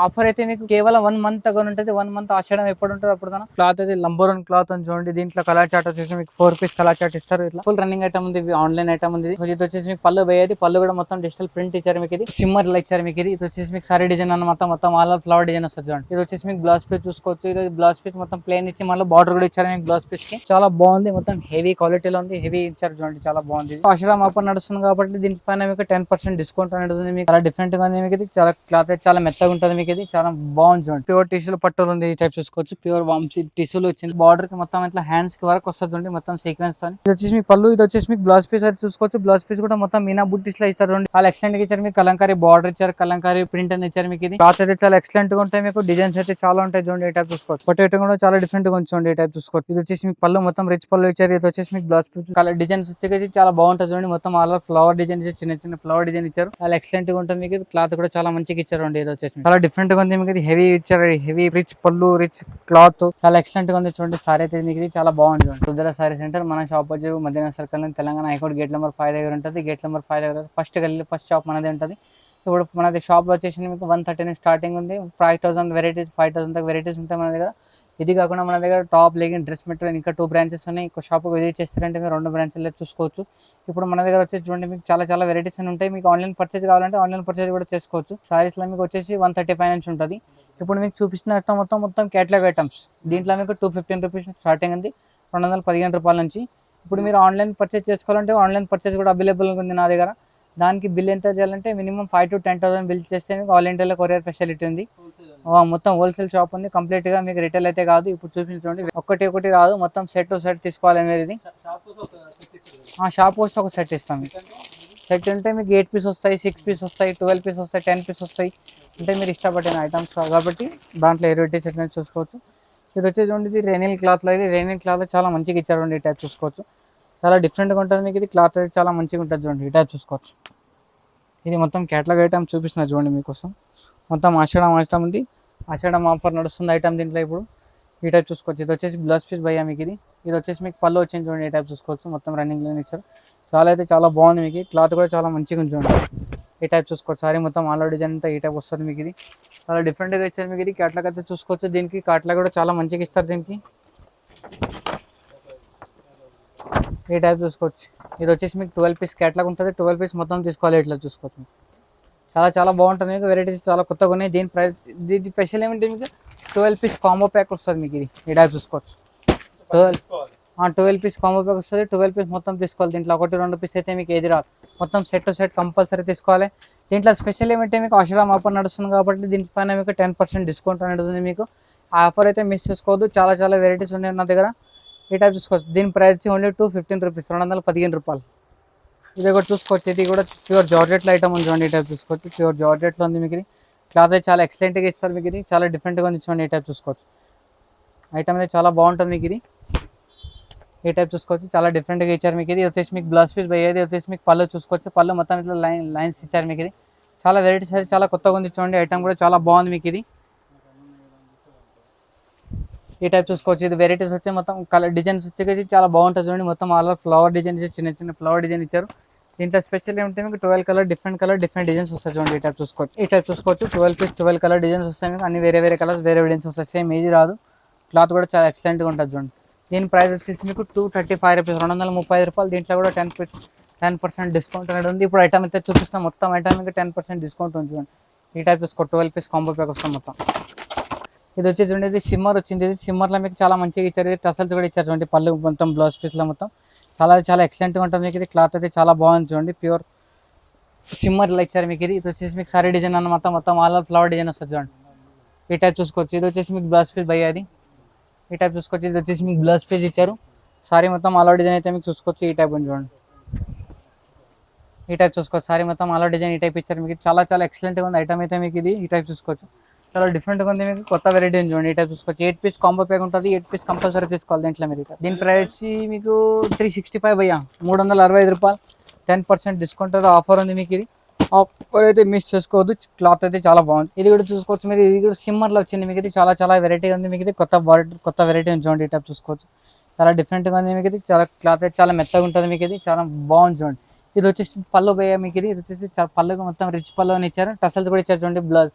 Offer అయితే మీకు కేవలం 1 మంత్ అగోని ఉంటుంది. 1 మంత్ ఆషాఢం ఎప్పుడు ఉంటుంది అప్పుడు క్లాత్ అయితే నంబర్ 1 క్లాత్ అని చూడండి. దీంట్లో కలర్ చార్ట్ వచ్చేసి మీకు 4 పీస్ కలర్ చార్ట్ ఇస్తారు. ఇట్లా ఫుల్ రన్నింగ్ ఐటమ్ ఉంది, ఆన్లైన్ ఐటమ్ ఉంది. ఇది వచ్చేసి మీకు పళ్ళు పోయేది, పళ్ళు కూడా మొత్తం డిజిటల్ ప్రింట్ ఇచ్చారు మీకు. ఇది సిమ్మర్ లా ఇచ్చారు మీకు. ఇది వచ్చేసి మీకు సారీ డిజైన్ అన్నమాట, మొత్తం ఆల్ ఫ్లవర్ డిజైన్ వస్తుంది చూడండి. ఇది వచ్చేసి మీకు బ్లౌజ్ పీస్ చూసుకోవచ్చు. ఇది బ్లౌజ్ పీస్ మొత్తం ప్లేన్ ఇచ్చి మళ్ళీ బార్డర్ కూడా ఇచ్చారు మీకు బ్లౌజ్ పీస్ కి. చాలా బాగుంది, మొత్తం హెవీ క్వాలిటీలో ఉంది, హెవీ ఇచ్చారు చూడండి, చాలా బాగుంది. ఆషాఢం ఆఫర్ నడుస్తుంది కాబట్టి దీనిపైన మీకు 10% డిస్కౌంట్ అనేది ఉంది. మీకు చాలా డిఫరెంట్ గా ఉంది మీకు. ఇది చాలా క్లాత్ అయితే చాలా మెత్తగా ఉంటుంది మీకు. ఇది చాలా బాగుంది చూడండి. ప్యూర్ టిష్యూలు పట్టులు ఉంది, ఈ టైప్ చూసుకోవచ్చు. ప్యూర్ వామ్సీ టిష్యూలు వచ్చింది. బార్డర్ కి మొత్తం ఇట్లా హ్యాండ్స్ కి వరకు వస్తుంది చూడండి, మొత్తం సీక్వెన్స్ తో. ఇది వచ్చేసి మీకు పళ్ళు, ఇది వచ్చేసి మీకు బ్లౌజ్ పీస్ అయితే చూసుకోవచ్చు. బ్లౌజ్ పీస్ కూడా మొత్తం మీనా బుట్టీస్ లో ఇస్తారు చూడండి. చాలా ఎక్స్టెంట్ గా ఇచ్చారు మీకు. కలంకారీ బార్డర్ ఇచ్చారు, కలంకారీ ప్రింట్ అని ఇచ్చారు మీకు. ఇది క్లాత్ అయితే చాలా ఎక్సలెంట్ గా ఉంటాయి మీకు. డిజైన్స్ అయితే చాలా ఉంటాయి చూడండి, ఈ టైప్ చూసుకోవచ్చు. పొటేటో కూడా చాలా డిఫరెంట్ గా ఉంచండి, ఈ టైప్ చూసుకోవచ్చు. ఇది వచ్చేసి మీకు పళ్ళు మొత్తం రిచ్ పళ్ళు ఇచ్చారు. ఇది వచ్చేసి మీకు బ్లౌజ్ పీస్ కలర్ డిజైన్స్ వచ్చేసి చాలా బాగుంటుంది చూడండి. మొత్తం ఆల్ ఫ్లవర్ డిజైన్ ఇచ్చారు, చిన్న చిన్న ఫ్లవర్ డిజైన్ ఇచ్చారు. చాలా ఎక్సలెంట్ గా ఉంటుంది మీకు. క్లాత్ కూడా చాలా మంచిగా ఇచ్చారు అండి. ఇది వచ్చేసి చాలా డిఫరెంట్ గా ఉంది మీకు. హెవీ ఇచ్చారు, హెవీ రిచ్ పళ్ళు, రిచ్ క్లాత్, చాలా ఎక్సలెంట్ గా ఉంది చూడండి. సారీ అయితే మీకు చాలా బాగుంది చూడండి. రుద్ర సారీ సెంటర్, మన షాప్ వచ్చి Madina circle, Telangana high court gate number 5 దగ్గర ఉంటుంది. గేట్ నెంబర్ 5 దగ్గర ఫస్ట్ గల్లీ ఫస్ట్ షాప్ మనదే ఉంటుంది. ఇప్పుడు మనది షాప్ వచ్చేసి మీకు 130 నుంచి స్టార్టింగ్ ఉంది. 5000 వెరైటీస్, 5000 దాకా వెరైటీస్ ఉంటాయి మన దగ్గర. ఇది కాకుండా మన దగ్గర టాప్ లెగిన్ డ్రెస్ మెటీరియల్ ఇంకా 2 బ్రాంచెస్ ఉన్నాయి. ఇంకో షాప్ విజిట్ చేస్తారంటే మీరు 2 బ్రాంచ్లో చూసుకోవచ్చు. ఇప్పుడు మన దగ్గర వచ్చేసి చూడండి మీకు చాలా వెరైటీస్ ఉంటాయి. మీకు ఆన్లైన్ పర్చేస్ కావాలంటే ఆన్లైన్ పర్చేస్ కూడా చేసుకోవచ్చు. సారీస్లో మీకు వచ్చేసి 135 నుంచి ఉంటుంది. ఇప్పుడు మీకు చూపిస్తున్న మొత్తం కేటలాగ్ ఐటమ్స్. దీంట్లో మీకు 215 రూపీస్ స్టార్టింగ్ ఉంది, 215 రూపాయల నుంచి. ఇప్పుడు మీరు ఆన్లైన్ పర్చేస్ చేసుకోవాలంటే ఆన్లైన్ పర్చేస్ కూడా అవైలబుల్గా ఉంది నా దగ్గర. దానికి బిల్ ఎంత చేయాలంటే మినిమం 5 to 10,000 బిల్ చేస్తే మీకు ఆల్ ఇండియాలో కొరియర్ ఫెసిలిటీ ఉంది. మొత్తం హోల్సేల్ షాప్ ఉంది కంప్లీట్ గా. మీకు రిటైల్ అయితే కాదు. ఇప్పుడు చూపించండి, ఒకటి రాదు, మొత్తం సెట్ టు సెట్ తీసుకోవాలి మీరు. ఇది షాప్ వస్తే ఒక సెట్ ఇస్తాం మీకు. సెట్ ఉంటే మీకు 8 పీస్ వస్తాయి, 6 పీస్ వస్తాయి, 12 పీస్ వస్తాయి, 10 పీస్ వస్తాయి. అంటే మీరు ఇష్టపడిన ఐటమ్స్ కాబట్టి దాంట్లో ఎరుటీ సెట్ అనేది చూసుకోవచ్చు. ఇది వచ్చేసి ఇది రెయినిల్ క్లాత్లో, ఇది రెయినిల్ క్లాత్ చాలా మంచిగా ఇచ్చారు. ఈ టైప్ చూసుకోవచ్చు, చాలా డిఫరెంట్గా ఉంటుంది మీకు. ఇది క్లాత్ అయితే చాలా మంచిగా ఉంటుంది చూడండి, ఈ టైప్ చూసుకోవచ్చు. ఇది మొత్తం కేటలాగ్ ఐటమ్ చూపిస్తున్నా చూడండి మీకోసం. మొత్తం ఆషాఢం ఉంది, ఆషాఢం ఆఫర్ నడుస్తుంది ఐటమ్ దీంట్లో. ఇప్పుడు ఈ టైప్ చూసుకోవచ్చు. ఇది వచ్చేసి బ్లౌజ్ పీస్ భయ్యా మీకు. ఇది వచ్చేసి మీకు పళ్ళు వచ్చింది చూడండి, ఈ టైప్ చూసుకోవచ్చు. మొత్తం రన్నింగ్ లైన్ ఇచ్చారు. చాలా బాగుంది మీకు. క్లాత్ కూడా చాలా మంచిగా ఉంది చూడండి, ఈ టైప్ చూసుకోవచ్చు. సారీ మొత్తం ఆల్ డిజైన్ అంతా ఈ టైప్ వస్తుంది మీకు. ఇది చాలా డిఫరెంట్గా ఇచ్చారు మీకు. ఇది కేటలాగ్ అయితే చూసుకోవచ్చు. దీనికి కేటలాగ్ కూడా చాలా మంచిగా ఇస్తారు దీనికి, ఈ టైప్ చూసుకోవచ్చు. ఇది వచ్చేసి మీకు 12 పీస్ కేటలాగ్ ఉంటుంది. 12 పీస్ మొత్తం తీసుకోవాలి, ఇట్లా చూసుకోవచ్చు. చాలా బాగుంటుంది మీకు. వెరైటీస్ చాలా కొత్తగా ఉన్నాయి. దీని ప్రైస్, దీని స్పెషల్ ఏమిటి మీకు 12 పీస్ కాంబో ప్యాక్ వస్తుంది మీకు. ఇది ఈ టైప్ చూసుకోవచ్చు. 12 పీస్ కాంబో ప్యాక్ వస్తుంది. 12 పీస్ మొత్తం తీసుకోవాలి. దీంట్లో 1-2 పీస్ అయితే మీకు ఏది రాదు, మొత్తం సెట్ టు సెట్ కంపల్సరీ తీసుకోవాలి. దీంట్లో స్పెషల్ ఏమంటే మీకు ఆషాఢం ఆఫర్ నడుస్తుంది కాబట్టి దీనిపైన మీకు 10% డిస్కౌంట్ అనేది ఉంది మీకు. ఆ ఆఫర్ అయితే మిస్ చేసుకోవద్దు. చాలా వెరైటీస్ ఉన్నాయి నా దగ్గర, ఈ టైప్ చూసుకోవచ్చు. దీని ప్రైస్ ఓన్లీ 215 రూపీస్, 215 రూపాయలు. ఇది కూడా చూసుకోవచ్చు. ఇది కూడా ప్యూర్ జార్జెట్లో ఐటమ్ ఉంది చూడండి, ఈ టైప్ చూసుకోవచ్చు. ప్యూర్ జార్జెట్లో ఉంది మీకు. ఇది క్లాత్ అయితే చాలా ఎక్సలెంట్గా ఇస్తారు మీకు. ఇది చాలా డిఫరెంట్గా ఉంది చూడండి, ఈ టైప్ చూసుకోవచ్చు. ఐటమ్ అయితే చాలా బాగుంటుంది మీకు. ఇది ఈ టైప్ చూసుకోవచ్చు, చాలా డిఫరెంట్గా ఇచ్చారు మీకు. ఇది వచ్చేసి మీకు బ్లౌజ్ పీస్ పోయేది, వచ్చేసి మీకు పళ్ళు చూసుకోవచ్చు. పళ్ళు మొత్తం ఇట్లా లైన్స్ ఇచ్చారు మీకు. ఇది చాలా వెరైటీస్ అయితే చాలా కొత్తగా ఉంది చూడండి. ఐటమ్ కూడా చాలా బాగుంది మీకు. ఇది ఈ టైప్ చూసుకోవచ్చు. ఇది వెరైటీస్ వచ్చి మొత్తం కలర్ డిజైన్స్ వచ్చేసి చాలా బాగుంటుంది చూడండి. మొత్తం ఆల్ ఫ్లవర్ డిజైన్ ఇచ్చారు, చిన్న ఫ్లవర్ డిజైన్ ఇచ్చారు. దీంట్లో స్పెషల్ ఏమిటంటే మీకు 12 కలర్ డిఫరెంట్ డిజైన్స్ వస్తాయి చూడండి, ఈ టైప్ చూసుకోవచ్చు. ఈ టైప్ చూసుకోవచ్చు. 12 పీస్ 12 కలర్ డిజైన్స్ వస్తాయి మీకు. అన్ని వేరే కలర్స్, వేరే డిజైన్స్ వస్తాయి. సేమ్ ఏది రాదు. క్లాత్ కూడా చాలా ఎక్సలెంట్గా ఉంటుంది చూడండి. దీని ప్రైస్ వచ్చేసి మీకు 235 రూపీస్, 235 రూపాయలు. దీంట్లో కూడా 10% డిస్కౌంట్ అనేది ఉంది. ఇప్పుడు ఐటమ్ అయితే చూపిస్తాం. మొత్తం ఐటమ్ మీకు 10% డిస్కౌంట్ ఉంది చూడండి. ఈ టైప్ చూసుకో. 12 పీస్ కాంబో ప్యాక్ వస్తాం మొత్తం. ఇది వచ్చేసి చూడండి, ఇది సిమ్మర్ వచ్చింది. ఇది సిమ్మర్లో మీకు చాలా మంచిగా ఇచ్చారు. ఇది టసల్స్ కూడా ఇచ్చారు చూడండి, పళ్ళు మొత్తం బ్లౌజ్ పీస్లో మొత్తం చాలా ఎక్సలెంట్గా ఉంటుంది మీకు. ఇది క్లాత్ అయితే చాలా బాగుంది చూడండి, ప్యూర్ సిమ్మర్లో ఇచ్చారు మీకు. ఇది వచ్చేసి మీకు సారీ డిజైన్ అన్నమాట, మొత్తం ఆల్ ఫ్లవర్ డిజైన్ వస్తుంది చూడండి, ఈ టైప్ చూసుకోవచ్చు. ఇది వచ్చేసి మీకు బ్లౌజ్ పీస్ భయ్యా. అది ఈ టైప్ చూసుకోవచ్చు. ఇది వచ్చేసి మీకు బ్లౌజ్ పీస్ ఇచ్చారు. సారీ మొత్తం ఆల్ డిజైన్ అయితే మీకు చూసుకోవచ్చు. ఈ టైప్ ఉంది చూడండి, ఈ టైప్ చూసుకోవచ్చు. సారీ మొత్తం ఆల్ డిజైన్ ఈ టైప్ ఇచ్చారు మీకు. చాలా ఎక్సలెంట్గా ఉంది ఐటమ్ అయితే మీకు. ఇది ఈ టైప్ చూసుకోవచ్చు, చాలా డిఫరెంట్గా ఉంది మీకు. కొత్త వెరైటీ ఉంది చూడండి, ఈ టైప్ చూసుకోవచ్చు. 8 పీస్ కాంబో ప్యాక్ ఉంటుంది. 8 పీస్ కంపల్సరీ తీసుకోవాలి దీంట్లో మీరు. దీని ప్రైస్ మీకు 365 భయ్యా, 365 రూపాయలు. 10% డిస్కౌంట్ ఆఫర్ ఉంది మీకు. ఇది ఆఫర్ అయితే మిస్ చేసుకోవద్దు. క్లాత్ అయితే చాలా బాగుంది. ఇది కూడా చూసుకోవచ్చు మీరు. ఇది కూడా సిమ్మర్లో వచ్చింది మీకు. ఇది చాలా వెరైటీగా ఉంది మీకు. ఇది కొత్త వెరైటీ ఉంది చూడండి, ఈ టైప్ చూసుకోవచ్చు. చాలా డిఫరెంట్గా ఉంది మీకు. ఇది చాలా క్లాత్ అయితే చాలా మెత్తగా ఉంటుంది మీకు. ఇది చాలా బాగుంది చూడండి. ఇది వచ్చేసి పళ్ళు భయ్యా మీకు. ఇది వచ్చేసి పళ్ళుగా మొత్తం రిచ్ పళ్ళు అని ఇచ్చారు. టసల్స్ కూడా ఇచ్చారు చూడండి. బ్లౌజ్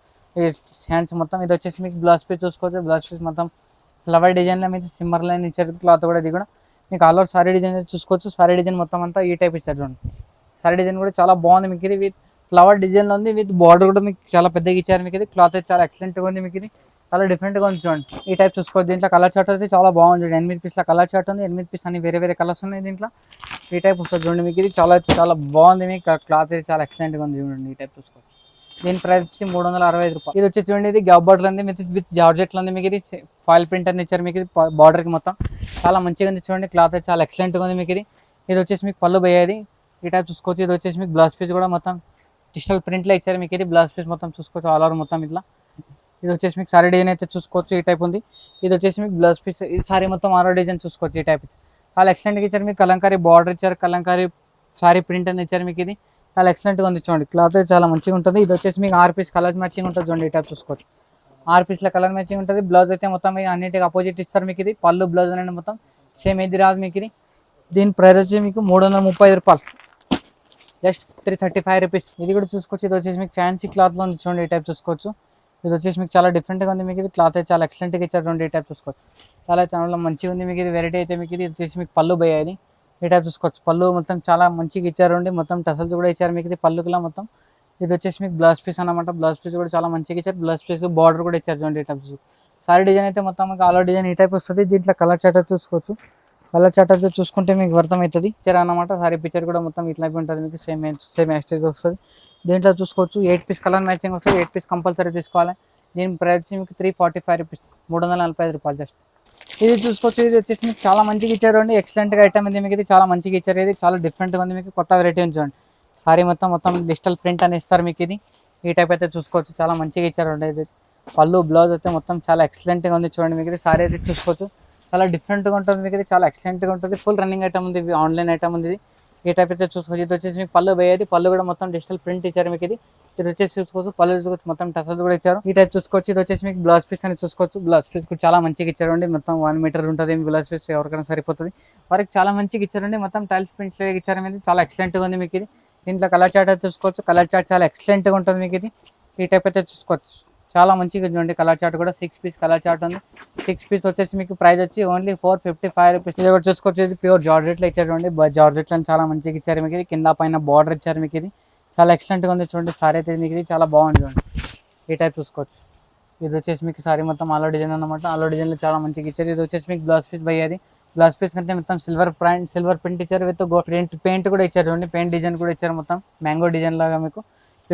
హ్యాండ్స్ మొత్తం. ఇది వచ్చేసి మీకు బ్లౌజ్ పీస్ చూసుకోవచ్చు. బ్లౌజ్ పీస్ మొత్తం ఫ్లవర్ డిజైన్లో మీకు సింబల్ లైన్ ఇచ్చారు. క్లాత్ కూడా ఇది కూడా మీకు ఆల్ ఓవర్ సారీ డిజైన్ చూసుకోవచ్చు. సారీ డిజైన్ మొత్తం అంతా ఈ టైప్ ఇచ్చారు చూడండి. సారీ డిజైన్ కూడా చాలా బాగుంది మీకు. ఇది విత్ ఫ్లవర్ డిజైన్లో ఉంది. విత్ బార్డర్ కూడా మీకు చాలా పెద్దగా ఇచ్చారు మీకు. ఇది క్లాత్ అయితే చాలా ఎక్సలెంట్గా ఉంది మీకు. ఇది చాలా డిఫరెంట్గా ఉంది చూడండి. ఈ టైప్ చూసుకోవచ్చు. దీంట్లో కలర్ చార్ట్ అయితే చాలా బాగుంది చూడండి. 8 పీస్ల కలర్ చార్ట్ ఉంది. 8 పీస్ అన్ని వేరే వేరే కలర్స్ ఉన్నాయి దీంట్లో. ఈ టైప్ వస్తుంది చూడండి మీకు. ఇది చాలా బాగుంది మీకు. క్లాత్ అయితే చాలా ఎక్సలెంట్గా ఉంది చూడండి. ఈ టైప్ చూసుకోవచ్చు. దీని ప్రైస్ వచ్చి 365 రూపాయలు. ఇది వచ్చి చూడండి, ఇది గ్యాప్ బార్డర్ ఉంది విత్ జార్జెట్లో ఉంది మీకు. ఇది ఫాయిల్ ప్రింట్ అని ఇచ్చారు మీకు. ఇది బార్డర్కి మొత్తం చాలా మంచిగా ఉంది చూడండి. క్లాత్ అయితే చాలా ఎక్సలెంట్గా ఉంది మీకు. ఇది వచ్చేసి మీకు పళ్ళు పోయేది. ఈ టైప్ చూసుకోవచ్చు. ఇది వచ్చేసి మీకు బ్లౌజ్ పీస్ కూడా మొత్తం డిజిటల్ ప్రింట్లో ఇచ్చారు మీకు. ఇది బ్లౌజ్ పీస్ మొత్తం చూసుకోవచ్చు ఆల్ ఓవర్ మొత్తం ఇట్లా. ఇది వచ్చేసి మీకు సారీ డిజైన్ అయితే చూసుకోవచ్చు. ఈ టైప్ ఉంది. ఇది వచ్చేసి మీకు బ్లౌజ్ పీస్. ఈ సారీ మొత్తం ఆరో డిజైన్ చూసుకోవచ్చు. ఈ టైప్ చాలా ఎక్సలెంట్గా ఇచ్చారు మీకు. కలంకారీ బార్డర్ ఇచ్చారు. కలంకారీ సారీ ప్రింట్ అని ఇచ్చారు మీకు. ఇది చాలా ఎక్సలెంట్గా ఉంది చూడండి. క్లాత్ అయితే చాలా మంచిగా ఉంటుంది. ఇది వచ్చేసి మీకు 6 పీస్ కలర్ మ్యాచింగ్ ఉంటుంది చూడండి. ఈ టైప్ చూసుకోవచ్చు. 6 పీస్ల కలర్ మ్యాచింగ్ ఉంటుంది. బ్లౌజ్ అయితే మొత్తం అన్నిటికీ అపోజిట్ ఇస్తారు మీకు. ఇది పళ్ళు బ్లౌజ్ అనేది మొత్తం సేమ్ ఇది రాదు మీకు. ఇది దీని ప్రైస్ వచ్చి మీకు 335 రూపాయలు. Just 335 rupees. ఇది కూడా చూసుకోవచ్చు. ఇది వచ్చేసి మీకు ఫ్యాన్సీ క్లాత్లో ఉంది చూడండి. ఈ టైప్ చూసుకోవచ్చు. ఇది వచ్చేసి మీకు చాలా డిఫరెంట్గా ఉంది మీకు. ఇది క్లాత్ అయితే చాలా ఎక్సలెంట్గా ఇచ్చారు చూడండి. ఈ టైప్ చూసుకోవచ్చు. చాలా మంచిగా ఉంది మీకు. ఇది వెరైటీ అయితే మీకు. ఇది వచ్చేసి మీకు పళ్ళు పోయాయి. ఈ టైప్ చూసుకోవచ్చు. పళ్ళు మొత్తం చాలా మంచిగా ఇచ్చారండి. మొత్తం టసల్స్ కూడా ఇచ్చారు మీకు. ఇది పళ్ళుకులా మొత్తం. ఇది వచ్చేసి మీకు బ్లౌజ్ పీస్ అనమాట. బ్లౌజ్ పీస్ కూడా చాలా మంచిగా ఇచ్చారు. బ్లౌజ్ పీస్ బార్డర్ కూడా ఇచ్చారు చూడండి. ఈ టైప్ సారీ డిజైన్ అయితే మొత్తం మీకు ఆల్ డిజైన్ ఈ టైప్ వస్తుంది. దీంట్లో కలర్ చార్ట్ చూసుకోవచ్చు. కలర్ చార్ట్ అయితే చూసుకుంటే మీకు అర్థమవుతుంది. పిక్చర్ అనమాట. సారీ పిక్చర్ కూడా మొత్తం ఇట్లా ఉంటుంది మీకు. సేమ్ యాస్టేజ్ వస్తుంది. దీంట్లో చూసుకోవచ్చు 8 పీస్ కలర్ మ్యాచింగ్ వస్తుంది. 8 పీస్ కంపల్సరీ తీసుకోవాలి. దీని ప్రైస్ మీకు 345 రూపీస్. 345 రూపాయలు జస్ట్. ఇది చూసుకోవచ్చు. ఇది వచ్చేసి మీకు చాలా మంచిగా ఇచ్చారు అండి. ఎక్సలెంట్గా ఐటమ్ ఇది మీకు. ఇది చాలా మంచిగా ఇచ్చారు. ఇది చాలా డిఫరెంట్గా ఉంది మీకు. కొత్త వెరైటీ ఉంది చూడండి. సారీ మొత్తం డిజిటల్ ప్రింట్ అని ఇస్తారు మీకు. ఇది ఈ టైప్ అయితే చూసుకోవచ్చు. చాలా మంచిగా ఇచ్చారు అండి. ఇది పళ్ళు బ్లౌజ్ అయితే మొత్తం చాలా ఎక్సలెంట్గా ఉంది చూడండి మీకు. ఇది సారీ అయితే చూసుకోవచ్చు. చాలా డిఫరెంట్గా ఉంటుంది మీకు. ఇది చాలా ఎక్సలెంట్గా ఉంటుంది. ఫుల్ రన్నింగ్ ఐటమ్ ఉంది. ఆన్లైన్ ఐటమ్ ఉంది. ఇది ఈ టైప్ అయితే చూసుకోవచ్చు. ఇది వచ్చేసి మీకు పళ్ళు పోయేది. పళ్ళు కూడా మొత్తం డిజిటల్ ప్రింట్ ఇచ్చారు మీకు. ఇది వచ్చేసి చూసుకోవచ్చు. పళ్ళు చూసుకోవచ్చు. మొత్తం టసల్స్ కూడా ఇచ్చారు. ఈ టైప్ చూసుకోవచ్చు. ఇది వచ్చేసి మీకు బ్లౌజ్ పీస్ అని చూసుకోవచ్చు. బ్లౌజ్ పీస్ కూడా చాలా మంచిగా ఇచ్చారండి. మొత్తం 1 మీటర్ ఉంటుంది బ్లౌజ్ పీస్. ఎవరికైనా సరిపోతుంది. వారికి చాలా మంచిగా ఇచ్చారండి. మొత్తం టైల్స్ ప్రింట్స్ ఇచ్చారు మీకు. చాలా ఎక్సలెంట్గా ఉంది మీకు. ఇది దీంట్లో కలర్ చార్ట్ అయితే చూసుకోవచ్చు. కలర్ చార్ట్ చాలా ఎక్సలెంట్గా ఉంటుంది మీకు. ఇది ఈ టైప్ అయితే చూసుకోవచ్చు. చాలా మంచిగా చూడండి. కలర్ చార్ట్ కూడా 6 పీస్ కలర్ చార్ట్ ఉంది. 6 పీస్ వచ్చేసి మీకు ప్రైస్ వచ్చి ఓన్లీ 455 రూపీస్. ఇది కూడా చూసుకోవచ్చు. ఇది ప్యూర్ జార్జెట్లో ఇచ్చారు చూడండి. జార్జెట్లో చాలా మంచిగా ఇచ్చారు మీకు. ఇది కింద పైన బార్డర్ ఇచ్చారు మీకు. ఇది చాలా ఎక్సలెంట్గా ఉంది చూడండి. సారీ అయితే మీకు ఇది చాలా బాగుంది చూడండి. ఈ టైప్ చూసుకోవచ్చు. ఇది వచ్చేసి మీకు సారీ మొత్తం ఆలో డిజైన్ అనమాట. ఆలో డిజైన్లో చాలా మంచిగా ఇచ్చారు. ఇది వచ్చేసి మీకు బ్లౌజ్ పీస్ పోయేది. బ్లౌజ్ పీస్ కంటే మొత్తం సిల్వర్ ప్రింట్ ఇచ్చారు. విత్ పెయింట్ కూడా ఇచ్చారు చూడండి. పెయింట్ డిజైన్ కూడా ఇచ్చారు మొత్తం మ్యాంగో డిజైన్ లాగా మీకు.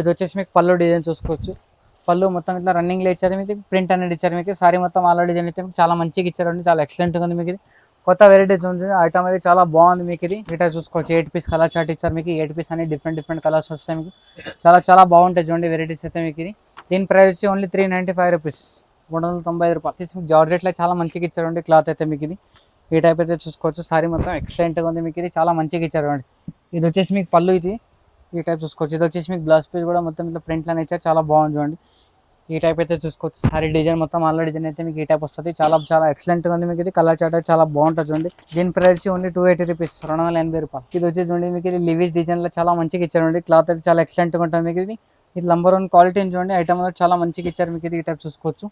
ఇది వచ్చేసి మీకు పళ్ళు డిజైన్ చూసుకోవచ్చు. పళ్ళు మొత్తం ఇట్లా రన్నింగ్లో ఇచ్చారు మీకు. ప్రింట్ అనేది ఇచ్చారు మీకు. సారీ మొత్తం ఆల్ డిజైన్ అయితే చాలా మంచిగా ఇచ్చారండి. చాలా ఎక్సలెంట్గా ఉంది మీకు. ఇది కొత్త వెరైటీస్ ఉంది. ఐటమ్ అయితే చాలా బాగుంది మీకు. ఇది ఇట్లా చూసుకోవచ్చు. 8 పీస్ కలర్ చార్ట్ ఇచ్చారు మీకు. 8 పీస్ అని డిఫరెంట్ కలర్స్ వస్తాయి మీకు. చాలా బాగుంటాయి చూడండి వెరైటీస్ అయితే మీకు. ఇది దీని ప్రైస్ వచ్చి ఓన్లీ 395 రూపీస్. 395 రూపాయలు. మీకు జార్జెట్లో చాలా మంచిగా ఇచ్చారండి క్లాత్ అయితే మీకు. ఇది ఈ టైప్ అయితే చూసుకోవచ్చు. సారీ మొత్తం ఎక్సలెంట్గా ఉంది మీకు. ఇది చాలా మంచిగా ఇచ్చారండి. ఇది వచ్చేసి మీకు పళ్ళు. ఇది ఈ టైప్ చూసుకోవచ్చు. ఇది వచ్చేసి మీకు బ్లౌజ్ పీస్ కూడా మొత్తం ఇట్లా ప్రింట్లోనే ఇచ్చారు. చాలా బాగుంది చూడండి. ఈ టైప్ అయితే చూసుకోవచ్చు. సారీ డిజైన్ మొత్తం ఆల్ డిజైన్ అయితే మీకు ఈ టైప్ వస్తుంది. చాలా ఎక్సలెంట్గా ఉంది మీకు. ఇది కలర్ చార్ట్ అయితే చాలా బాగుంటుంది చూడండి. దీని ప్రైస్ ఓన్లీ 280 రూపీస్. 280 రూపాయలు. ఇది వచ్చేసి చూడండి మీకు. ఇది లివీస్ డిజైన్లో చాలా మంచిగా ఇచ్చారండి. క్లాత్ అయితే చాలా ఎక్సలెంట్గా ఉంటుంది మీకు. ఇది నంబర్ 1 క్వాలిటీ చూడండి. ఐటమ్ చాలా మంచిగా ఇచ్చారు మీకు. ఇది ఈ టైప్ చూసుకోవచ్చు.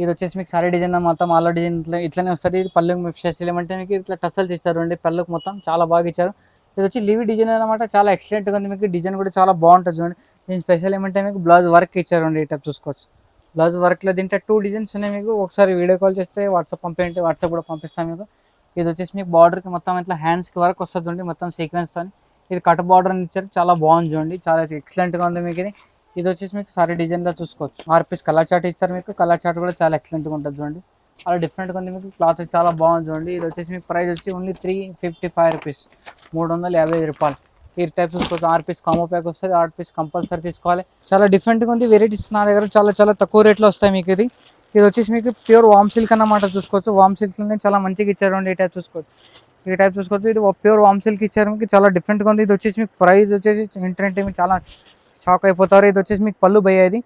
ఇది వచ్చేసి మీకు సారీ డిజైన్ మొత్తం ఆల్ డిజైన్ ఇట్లనే వస్తుంది. ఇది పళ్ళుకి మీకు స్పెషల్ ఏమంటే మీకు ఇట్లా టసల్స్ ఇస్తారు అండి. పళ్ళుకి మొత్తం చాలా బాగా ఇచ్చారు. ఇది వచ్చి లివీ డిజైన్ అనమాట. చాలా ఎక్సలెంట్గా ఉంది మీకు. డిజైన్ కూడా చాలా బాగుంటుంది చూడండి. దీని స్పెషల్ ఏమంటే మీకు బ్లౌజ్ వర్క్ ఇచ్చారండి. ఈ టైప్ చూసుకోవచ్చు. బ్లౌజ్ వర్క్లో దీంట్లో 2 డిజైన్స్ ఉన్నాయి మీకు. ఒకసారి వీడియో కాల్ చేస్తే వాట్సాప్ పంపేయండి. వాట్సాప్ కూడా పంపిస్తాను మీకు. ఇది వచ్చేసి మీకు బార్డర్కి మొత్తం ఇట్లా హ్యాండ్స్కి వర్క్ వస్తుంది చూడండి. మొత్తం సీక్వెన్స్తో. ఇది కట్ బార్డర్ అని ఇచ్చారు. చాలా బాగుంది చూడండి. చాలా ఎక్సలెంట్గా ఉంది మీకు. ఇది వచ్చేసి మీకు సారీ డిజైన్లో చూసుకోవచ్చు. 6 పీస్ కలర్ చార్ట్ ఇస్తారు మీకు. కలర్ చార్ట్ కూడా చాలా ఎక్సలెంట్గా ఉంటుంది చూడండి. చాలా డిఫరెంట్గా ఉంది మీకు. క్లాత్ చాలా బాగుంది చూడండి. ఇది వచ్చేసి మీకు ప్రైస్ వచ్చి ఓన్లీ 355 రూపీస్. 355 రూపాయలు. ఈ టైప్ చూసుకోవచ్చు. 6 పీస్ కాంబో ప్యాక్ వస్తుంది. 6 పీస్ కంపల్సరీ తీసుకోవాలి. చాలా డిఫరెంట్గా ఉంది. వెరైటీస్ నా దగ్గర చాలా తక్కువ రేట్లో వస్తాయి మీకు. ఇది వచ్చేసి మీకు ప్యూర్ వామ్ సిల్క్ అన్నమాట. చూసుకోవచ్చు. వామ్ సిల్క్లోనే చాలా మంచిగా ఇచ్చారు. ఈ టైప్ చూసుకోవచ్చు. ఇది ప్యూర్ వామ్ సిల్క్ ఇచ్చారు మీకు. చాలా డిఫరెంట్గా ఉంది. ఇది వచ్చేసి మీకు ప్రైస్ వచ్చేసి ఏంటంటే మీకు చాలా షాక్ అయిపోతారు. ఇది వచ్చేసి మీకు పళ్ళు పోయేది.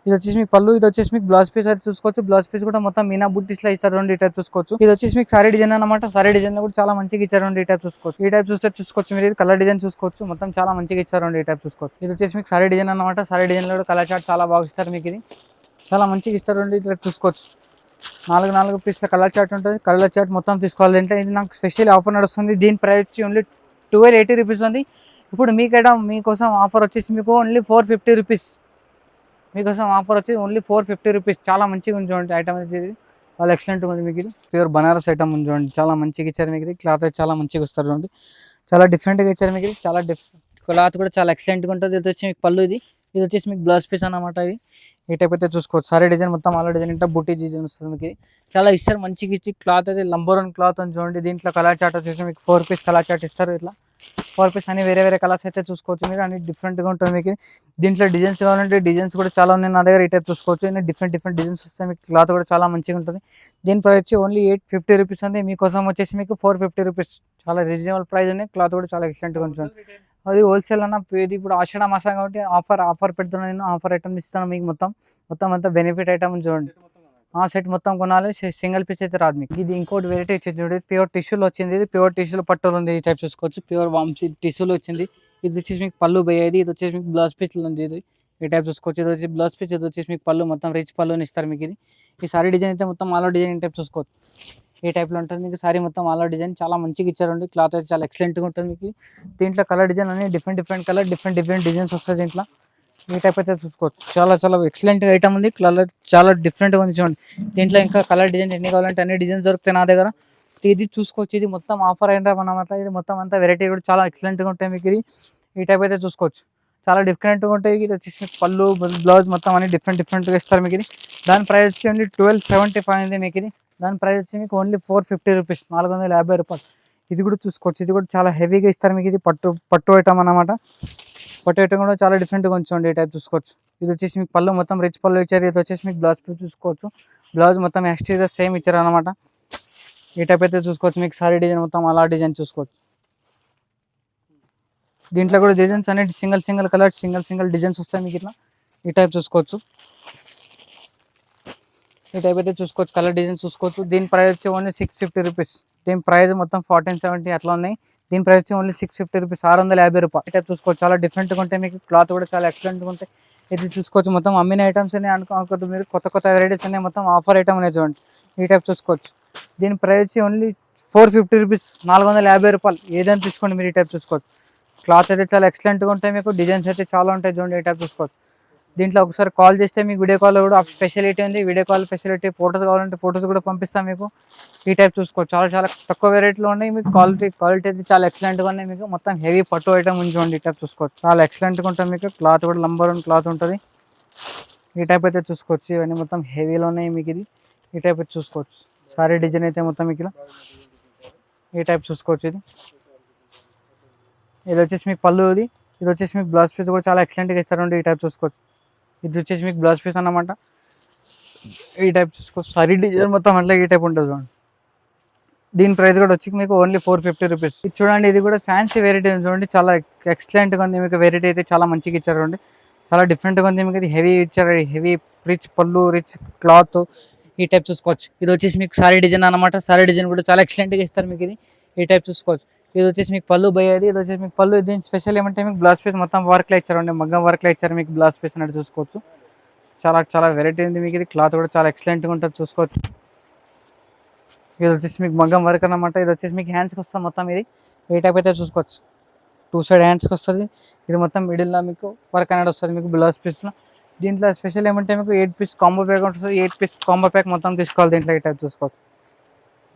ఇది వచ్చేసి మీకు పళ్ళు, ఇది వచ్చేసి మీకు బ్లౌజ్ పీస్ అయితే చూసుకోవచ్చు. బ్లౌజ్ పీస్ కూడా మొత్తం మీనా బుట్టీస్ లో ఇస్తారు, రెండు ఈ టైప్ చూసుకోవచ్చు. ఇది వచ్చేసి మీకు సారీ డిజైన్ అనమాట. సారీ డిజైన్ కూడా చాలా మంచిగా ఇచ్చారు, ఈ టైప్ చూసుకోవచ్చు. ఈ టైప్ చూసుకోవచ్చు మీరు. ఇది కలర్ డిజైన్ చూసుకోవచ్చు, మొత్తం చాలా మంచిగా ఇచ్చారు, ఈ టైప్ చూసుకోవచ్చు. ఇది వచ్చేసి మీకు సారీ డిజైన్ అనమాట. సారీ డిజైన్ లో కూడా కలర్ చార్ట్ చాలా బాగా ఇస్తారు మీకు. ఇది చాలా మంచిగా ఇస్తారు, ఇట్లా చూసుకోవచ్చు. 4 పీస్ల కలర్ చార్ట్ ఉంటుంది. కలర్ చార్ట్ మొత్తం తీసుకోవాలి అంటే ఇది నాకు స్పెషల్ ఆఫర్ నడుస్తుంది. దీని ప్రైస్ ఓన్లీ 1280 రూపీస్ ఉంది. ఇప్పుడు మీకోసం ఆఫర్ వచ్చేసి మీకు ఓన్లీ 450 రూపీస్. మీకోసం ఆఫర్ వచ్చి ఓన్లీ 450 రూపీస్. చాలా మంచిగా ఉంది చూడండి ఐటమ్ అయితే. ఇది చాలా ఎక్సలెంట్గా ఉంది మీకు. ఇది ప్యూర్ బనారస్ ఐటమ్ ఉంది చూడండి, చాలా మంచిగా ఇచ్చారు మీకు. ఇది క్లాత్ అయితే చాలా మంచిగా ఇస్తారు చూడండి, చాలా డిఫరెంట్గా ఇచ్చారు మీకు. ఇది చాలా క్లాత్ కూడా చాలా ఎక్సలెంట్గా ఉంటుంది. ఇది వచ్చి మీకు పళ్ళు, ఇది వచ్చేసి మీకు బ్లౌజ్ పీస్ అన్నమాట. ఇది ఈ టైప్ అయితే చూసుకోవచ్చు. సారీ డిజైన్ మొత్తం ఆల్ డిజైన్ అంటే బుట్టి డిజైన్ వస్తుంది మీకు. చాలా ఇస్తారు మంచిగా ఇచ్చి. క్లాత్ అయితే నంబర్ 1 క్లాత్ అని చూడండి. దీంట్లో కలర్ చార్ట్ వచ్చేసి మీకు 4 పీస్ కలర్ చార్ట్ ఇస్తారు. ఇట్లా 4 పీస్ అని వేరే కలర్స్ అయితే చూసుకోవచ్చు మీరు. అన్ని డిఫరెంట్గా ఉంటుంది మీకు. దీంట్లో డిజైన్స్ కావాలంటే డిజైన్స్ కూడా చాలా ఉన్నాయి నా దగ్గర. ఈ టైప్ చూసుకోవచ్చు. డిఫరెంట్ డిజైన్స్ వస్తాయి మీకు. క్లాత్ కూడా చాలా మంచిగా ఉంటుంది. దీని ప్రైస్ వచ్చి ఓన్లీ 850 రూపీస్ ఉంది. మీకోసం వచ్చేసి మీకు 450 రూపీస్. చాలా రీజనబుల్ ప్రైస్ ఉంది. క్లాత్ కూడా చాలా ఎక్సలెంట్గా ఉంటుంది. అది హోల్సేల్ అన్న. ఇప్పుడు ఆషాఢ మాసం కాబట్టి ఆఫర్ పెడుతున్నాను నేను. ఆఫర్ ఐటమ్ ఇస్తాను మీకు. మొత్తం అంతా బెనిఫిట్ ఐటమ్ చూడండి. సెట్ మొత్తం కొనాలి, సింగిల్ పీస్ అయితే రాదు మీకు. ఇది ఇంకోటి వెరైటీ వచ్చింది చూడండి, ప్యూర్ టిష్యూలో వచ్చింది. ఇది ప్యూర్ టిష్యూలో పట్టులు ఉంది. ఈ టైప్ చూసుకోవచ్చు. ప్యూర్ వామ్సీ టిష్యూలో వచ్చింది. ఇది వచ్చేసి మీకు పళ్ళు పోయేది. ఇది వచ్చేసి మీకు బ్లౌజ్ పీస్లో ఉంది. ఇది ఈ టైప్ చూసుకోవచ్చు. ఇది వచ్చి బ్లౌజ్ పీస్, ఇది వచ్చేసి మీకు పళ్ళు మొత్తం రిచ్ పళ్ళుని ఇస్తారు మీకు. ఇది ఈ సారీ డిజైన్ అయితే మొత్తం ఆల్ డిజైన్ టైప్ చూసుకోవచ్చు. ఈ టైప్లో ఉంటుంది మీకు. సారీ మొత్తం ఆల్ డిజైన్ చాలా మంచిగా ఇచ్చారండి. క్లాత్ అయితే చాలా ఎక్సలెంట్గా ఉంటుంది మీకు. దీంట్లో కలర్ డిజైన్ అన్ని డిఫరెంట్ కలర్ డిఫరెంట్ డిజైన్స్ వస్తాయి దీంట్లో. ఈ టైప్ అయితే చూసుకోవచ్చు. చాలా ఎక్సలెంట్ ఐటమ్ ఉంది. కలర్ చాలా డిఫరెంట్గా ఉంది చూడండి. దీంట్లో ఇంకా కలర్ డిజైన్ ఎన్ని కావాలంటే అన్ని డిజైన్స్ దొరుకుతాయి నా దగ్గర. ఇది చూసుకోవచ్చు. ఇది మొత్తం ఆఫర్ అయిన అన్నమాట. ఇది మొత్తం అంతా వెరైటీ కూడా చాలా ఎక్సలెంట్గా ఉంటాయి మీకు. ఇది ఈ టైప్ అయితే చూసుకోవచ్చు. చాలా డిఫరెంట్గా ఉంటాయి. ఇది వచ్చేసి మీకు పళ్ళు బ్లౌజ్ మొత్తం అన్ని డిఫరెంట్గా ఇస్తారు మీకు. ఇది దాని ప్రైస్ వచ్చి ఓన్లీ 1275 ఉంది మీకు. ఇది దాని ప్రైస్ వచ్చి మీకు ఓన్లీ 450 రూపీస్, 450 రూపాయలు. ఇది కూడా చూసుకోవచ్చు. ఇది కూడా చాలా హెవీగా ఇస్తారు మీకు. ఇది పట్టు ఐటమ్ అన్నమాట. పట్టు ఐటమ్ కూడా చాలా డిఫరెంట్గా ఉంచండి. ఈ టైప్ చూసుకోవచ్చు. ఇది వచ్చేసి మీకు పళ్ళు మొత్తం రిచ్ పళ్ళు ఇచ్చారు. ఇది వచ్చేసి మీకు బ్లౌజ్ చూసుకోవచ్చు. బ్లౌజ్ మొత్తం ఎక్స్టీరియర్ సేమ్ ఇచ్చారు అనమాట. ఈ టైప్ అయితే చూసుకోవచ్చు. మీకు సారీ డిజైన్ మొత్తం అలా డిజైన్ చూసుకోవచ్చు. దీంట్లో కూడా డిజైన్స్ అనేది సింగిల్ కలర్ సింగిల్ డిజైన్స్ వస్తాయి మీకు. ఇట్లా ఈ టైప్ చూసుకోవచ్చు. ఈ టైప్ అయితే చూసుకోవచ్చు. కలర్ డిజైన్ చూసుకోవచ్చు. దీని ప్రైస్ వచ్చి ఓన్లీ 650 రూపీస్. దీని ప్రైస్ మొత్తం 1470 అట్లా ఉన్నాయి. దీని ప్రైస్ వచ్చి ఓన్లీ 650 రూపీస్, 650 రూపాయలు. ఈ టైప్ చూసుకోవచ్చు. చాలా డిఫరెంట్గా ఉంటాయి మీకు. క్లాత్ కూడా చాలా ఎక్సలెంట్గా ఉంటాయి. ఇది చూసుకోవచ్చు. మొత్తం అమ్మిన ఐటమ్స్ అన్ని అనుకోవద్దు మీరు. కొత్త వెరైటీస్ అన్ని మొత్తం ఆఫర్ ఐటమ్ అనేది చూడండి. ఈ టైప్ చూసుకోవచ్చు. దీని ప్రైస్ వచ్చి ఓన్లీ 450 రూపీస్, 450 రూపాయలు. ఏదైనా తీసుకోండి మీరు. ఈ టైప్ చూసుకోవచ్చు. క్లాత్ అయితే చాలా ఎక్సలెంట్గా ఉంటాయి మీకు. డిజైన్స్ అయితే చాలా ఉంటాయి చూడండి. ఈ టైప్ చూసుకోవచ్చు. దీంట్లో ఒకసారి కాల్ చేస్తే మీకు వీడియో కాల్ కూడా స్పెషాలిటీ ఉంది. Video call facility. ఫొటోస్ కావాలంటే ఫొటోస్ కూడా పంపిస్తాం మీకు. ఈ టైప్ చూసుకోవచ్చు. చాలా తక్కువ వెరైటీలో ఉన్నాయి మీకు. క్వాలిటీ అయితే చాలా ఎక్సలెంట్గా ఉన్నాయి మీకు. మొత్తం హెవీ పట్టు ఐటమ్ ఉంచండి. ఈ టైప్ చూసుకోవచ్చు. చాలా ఎక్సలెంట్గా ఉంటుంది మీకు. క్లాత్ కూడా నంబర్ 1 క్లాత్ ఉంటుంది. ఈ టైప్ అయితే చూసుకోవచ్చు. ఇవన్నీ మొత్తం హెవీలో ఉన్నాయి మీకు. ఇది ఈ టైప్ అయితే చూసుకోవచ్చు. సారీ డిజైన్ అయితే మొత్తం మీకు ఈ టైప్ చూసుకోవచ్చు. ఇది వచ్చేసి మీకు పళ్ళు. ఇది వచ్చేసి మీకు బ్లౌజ్ పీస్ కూడా చాలా ఎక్సలెంట్గా ఇస్తారండి. ఈ టైప్ చూసుకోవచ్చు. ఇది వచ్చేసి మీకు బ్లౌజ్ పీస్ అన్నమాట. ఈ టైప్ చూసుకోవచ్చు. సారీ డిజైన్ మొత్తం అట్లా ఈ టైప్ ఉంటుంది చూడండి. దీని ప్రైస్ కూడా వచ్చి మీకు ఓన్లీ 450 రూపీస్. ఇది చూడండి. ఇది కూడా ఫ్యాన్సీ వెరైటీ చూడండి. చాలా ఎక్సలెంట్గా ఉంది మీకు. వెరైటీ అయితే చాలా మంచిగా ఇచ్చారు చూడండి. చాలా డిఫరెంట్గా ఉంది మీకు. ఇది హెవీ ఇచ్చారు. హెవీ రిచ్ పళ్ళు, రిచ్ క్లాత్. ఈ టైప్ చూసుకోవచ్చు. ఇది వచ్చేసి మీకు సారీ డిజైన్ అనమాట. సారీ డిజైన్ కూడా చాలా ఎక్సలెంట్గా ఇస్తారు మీకు. ఇది ఈ టైప్ చూసుకోవచ్చు. ఇది వచ్చేసి మీకు పళ్ళు పోయేది. ఇది వచ్చేసి మీకు పళ్ళు. దీని స్పెషల్ ఏమంటే మీకు బ్లౌజ్ పీస్ మొత్తం వర్క్లో ఇచ్చారండి. మగ్గం వర్క్లో ఇచ్చారు మీకు బ్లౌజ్ పీస్ అనేది చూసుకోవచ్చు. చాలా వెరైటీ ఉంది మీకు. ఇది క్లాత్ కూడా చాలా ఎక్సలెంట్గా ఉంటుంది చూసుకోవచ్చు. ఇది వచ్చేసి మీకు మగ్గం వర్క్ అన్నమాట. ఇది వచ్చేసి మీకు హ్యాండ్స్కి వస్తుంది మొత్తం. ఇది ఏ టైప్ అయితే చూసుకోవచ్చు. 2 సైడ్ హ్యాండ్స్కి వస్తుంది. ఇది మొత్తం మిడిల్లో మీకు వర్క్ అనేది వస్తుంది మీకు బ్లౌజ్ పీస్లో. దీంట్లో స్పెషల్ ఏమంటే మీకు 8 పీస్ కాంబో ప్యాక్ ఉంటుంది. 8 పీస్ కాంబో ప్యాక్ మొత్తం తీసుకోవాలి. దీంట్లో ఈ టైప్ చూసుకోవచ్చు.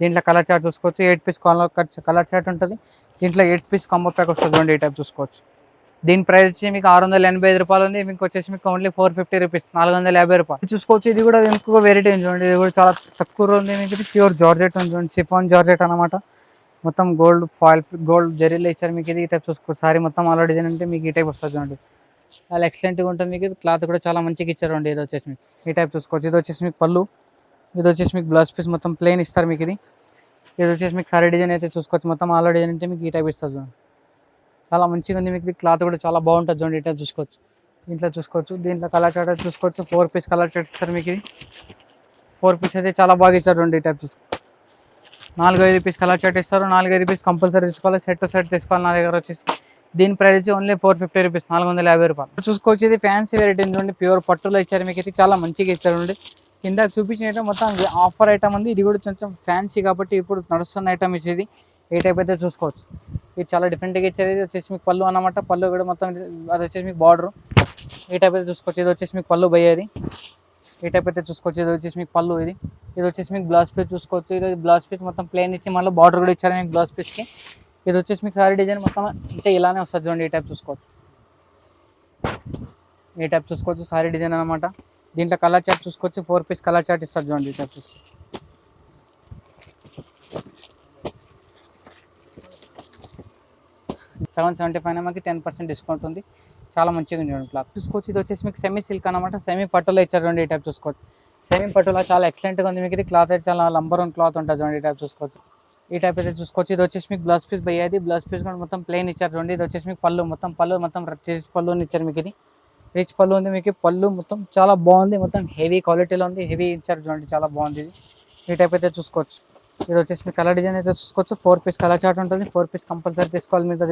దీంట్లో కలర్ చార్ట్ చూసుకోవచ్చు. 8 పీస్ కలర్ చార్ట్ ఉంటుంది. దీంట్లో 8 పీస్ కాంబో ప్యాక్ వస్తుంది చూడండి. ఈ టైప్ చూసుకోవచ్చు. దీని ప్రైస్ వచ్చి మీకు 685 రూపాయలు ఉంది. మీకు వచ్చేసి మీకు ఓన్లీ 450 రూపీస్, 450 రూపాయలు చూసుకోవచ్చు. ఇది కూడా ఇంకొక వెరైటీ ఉంది చూడండి. ఇది కూడా చాలా తక్కువ ఉంది మీకు. ప్యూర్ జార్జెట్ ఉంది చూడండి. షిఫాన్ జార్జెట్ అనమాట. మొత్తం గోల్డ్ జరీలో ఇచ్చారు మీకు. ఇది ఈ టైప్ చూసుకోవచ్చు. సారీ మొత్తం ఆల్ డిజైన్ అంటే మీకు ఈ టైప్ వస్తుంది చూడండి. చాలా ఎక్సలెంట్గా ఉంటుంది మీకు. క్లాత్ కూడా చాలా మంచిగా ఇచ్చారు అండి. ఇది వచ్చేసి మీకు ఈ టైప్ చూసుకోవచ్చు. ఇది వచ్చేసి మీకు పళ్ళు. ఇది వచ్చేసి మీకు బ్లౌజ్ పీస్ మొత్తం ప్లెయిన్ ఇస్తారు మీకు. ఇది వచ్చేసి మీకు సారీ డిజైన్ అయితే చూసుకోవచ్చు. మొత్తం ఆల్ డిజైన్ అంటే మీకు ఈ టైప్ ఇస్తారు చూడండి. చాలా మంచిగా ఉంది మీకు. క్లాత్ కూడా చాలా బాగుంటుంది చూడండి. ఈ టైప్ చూసుకోవచ్చు. దీంట్లో చూసుకోవచ్చు, దీంట్లో కలర్ చార్ట్ చూసుకోవచ్చు. 4 పీస్ కలర్ చార్ట్ ఇస్తారు మీకు. ఇది 4 పీస్ అయితే చాలా బాగా ఇస్తారు. 2 టైప్ చూసుకో, 4-5 పీస్ కలర్ చార్ట్ ఇస్తారు. 4-5 పీస్ కంపల్సరీ తీసుకోవాలి. సెట్ తీసుకోవాలి. నా దగ్గర వచ్చేసి దీని ప్రైస్ ఓన్లీ 450 రూపీస్, 450 రూపాయలు. చూసుకోవచ్చు, ఇది ఫ్యాన్సీ వెరైటీ నుండి ప్యూర్ పట్టులో ఇచ్చారు మీకు. ఇది చాలా మంచిగా ఇచ్చారు. కింద చూపించిన మొత్తం ఆఫర్ ఐటమ్ ఉంది. ఇది కూడా కొంచెం ఫ్యాన్సీ కాబట్టి ఇప్పుడు నడుస్తున్న ఐటమ్ ఇది. ఏ టైప్ అయితే చూసుకోవచ్చు. ఇది చాలా డిఫరెంట్గా ఇచ్చారు. ఇది వచ్చేసి మీకు పళ్ళు అన్నమాట. పళ్ళు కూడా మొత్తం అది వచ్చేసి మీకు బార్డర్. ఏ టైప్ అయితే చూసుకోవచ్చు. ఇది వచ్చేసి మీకు పళ్ళు పోయేది. ఏ టైప్ అయితే చూసుకోవచ్చు. ఇది వచ్చేసి మీకు పళ్ళు. ఇది వచ్చేసి మీకు బ్లౌజ్ పీస్ చూసుకోవచ్చు. ఇది బ్లౌజ్ పీస్ మొత్తం ప్లేన్ ఇచ్చి మళ్ళీ బార్డర్ కూడా ఇచ్చారు మీకు బ్లౌజ్ పీస్కి. ఇది వచ్చేసి మీకు సారీ డిజైన్ మొత్తం అంటే ఇలానే వస్తుంది చూడండి. ఈ టైప్ చూసుకోవచ్చు. ఏ టైప్ చూసుకోవచ్చు, సారీ డిజైన్ అనమాట. దీంట్లో కలర్ చార్ట్ చూసుకోవచ్చు. 4 పీస్ కలర్ చార్ట్ ఇస్తారు చూడండి. ఈ టైప్ చూసుకోవచ్చు. 775 మనకి 10% డిస్కౌంట్ ఉంది. చాలా మంచిగా ఉంది చూడండి క్లాత్ చూసుకోవచ్చు. ఇది వచ్చేసి మీకు సెమీ సిల్క్ అనమాట. సెమీ పట్టులో ఇచ్చారు చూడండి. ఈ టైప్ చూసుకోవచ్చు. సెమీ పట్టులో చాలా ఎక్సలెంట్గా ఉంది మీకు. ఇది క్లాత్ అయితే చాలా నంబర్ 1 క్లాత్ ఉంటుంది చూడండి. ఈ టైప్ చూసుకోవచ్చు. ఈ టైప్ అయితే చూసుకోవచ్చు. ఇది వచ్చేసి మీకు బ్లౌజ్ పీస్ పోయేది. బ్లౌజ్ పీస్ కూడా మొత్తం ప్లెయిన్ ఇచ్చారు చూడండి. ఇది వచ్చేసి మీకు పళ్ళు మొత్తం రిచ్ పళ్ళు ఇచ్చారు మీకు. ఇది రిచ్ పళ్ళు ఉంది మీకు. పళ్ళు మొత్తం చాలా బాగుంది. మొత్తం హెవీ క్వాలిటీలో ఉంది. హెవీ ఇచ్చారు చూడండి. చాలా బాగుంది ఇది. ఈ టైప్ అయితే చూసుకోవచ్చు. ఇది వచ్చేసి మీకు కలర్ డిజైన్ అయితే చూసుకోవచ్చు. 4 పీస్ కలర్ చార్ట్ ఉంటుంది. 4 పీస్ కంపల్సరీ తీసుకోవాలి మీరు.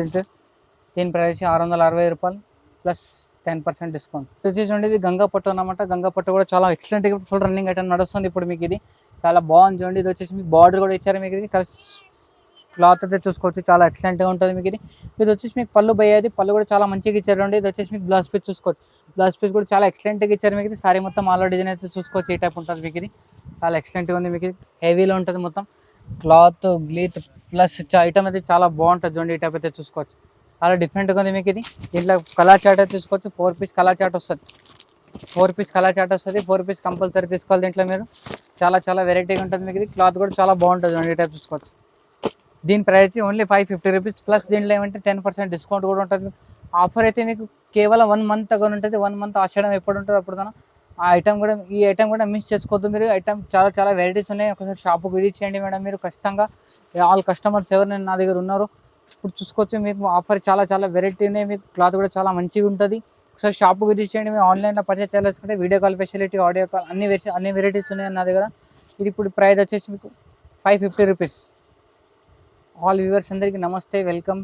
దీని ప్రైస్ 660 రూపాయలు ప్లస్ 10% డిస్కౌంట్. వచ్చేసి చూడండి, ఇది గంగా పట్టు అనమాట. గంగా పట్టు కూడా చాలా ఎక్సలెంట్గా ఫుల్ రన్నింగ్ ఐటమ్ నడుస్తుంది ఇప్పుడు మీకు. ఇది చాలా బాగుంది చూడండి. ఇది వచ్చేసి మీకు బార్డర్ కూడా ఇచ్చారు మీకు. ఇది క్లాత్ అయితే చూసుకోవచ్చు. చాలా ఎక్సలెంట్గా ఉంటుంది మీకు. ఇది వచ్చేసి మీకు పళ్ళు పోయేది. పళ్ళు కూడా చాలా మంచిగా ఇచ్చారు చూడండి. ఇది వచ్చేసి మీకు బ్లౌజ్ పీస్ చూసుకోవచ్చు. బ్లౌజ్ పీస్ కూడా చాలా ఎక్సలెంట్గా ఇచ్చారు మీకు. సారీ మొత్తం ఆల్ డిజైన్ అయితే చూసుకోవచ్చు. ఈ టైప్ ఉంటుంది మీకు. ఇది చాలా ఎక్సలెంట్గా ఉంది మీకు. హెవీలో ఉంటుంది మొత్తం క్లాత్ గ్లీత్ ప్లస్ ఐటమ్ అయితే చాలా బాగుంటుంది చూడండి. ఈ టైప్ అయితే చూసుకోవచ్చు. చాలా డిఫరెంట్గా ఉంది మీకు. ఇది దీంట్లో కలర్ చార్ట్ అయితే తీసుకోవచ్చు. 4 పీస్ కలర్ చార్ట్ వస్తుంది. 4 పీస్ కలర్ చార్ట్ వస్తుంది. 4 పీస్ కంపల్సరీ తీసుకోవాలి దీంట్లో మీరు. చాలా వెరైటీగా ఉంటుంది మీకు. ఇది క్లాత్ కూడా చాలా బాగుంటుంది చూడండి. ఈ టైప్ చూసుకోవచ్చు. దీని ప్రైస్ ఓన్లీ 550 రూపీస్ ప్లస్ దీంట్లో ఏమంటే 10% డిస్కౌంట్ కూడా ఉంటుంది. ఆఫర్ అయితే మీకు కేవలం 1 మంత్ అక్కడ ఉంటుంది. 1 మంత్ ఆషాఢం ఎప్పుడు ఉంటుంది అప్పుడు ఆ ఐటమ్ కూడా, ఈ ఐటమ్ కూడా మిస్ చేసుకోవద్దు మీరు. ఐటమ్ చాలా వెరైటీస్ ఉన్నాయి. ఒకసారి షాప్కి విజిట్ చేయండి మేడం మీరు ఖచ్చితంగా. ఆల్ కస్టమర్స్ ఎవరు నా దగ్గర ఉన్నారో ఇప్పుడు చూసుకోవచ్చు. మీకు ఆఫర్ చాలా వెరైటీ ఉన్నాయి. మీకు క్లాత్ కూడా చాలా మంచిగా ఉంటుంది. ఒకసారి షాప్కి విజిట్ చేయండి. మీరు ఆన్లైన్లో పర్చేస్ చేయాలనుకుంటే video call facility, audio call అన్ని వెరైటీస్ ఉన్నాయి నా దగ్గర. ఇది ఇప్పుడు ప్రైస్ వచ్చేసి మీకు 550 రూపీస్. ఆల్ వ్యూవర్స్ అందరికీ నమస్తే, వెల్కమ్.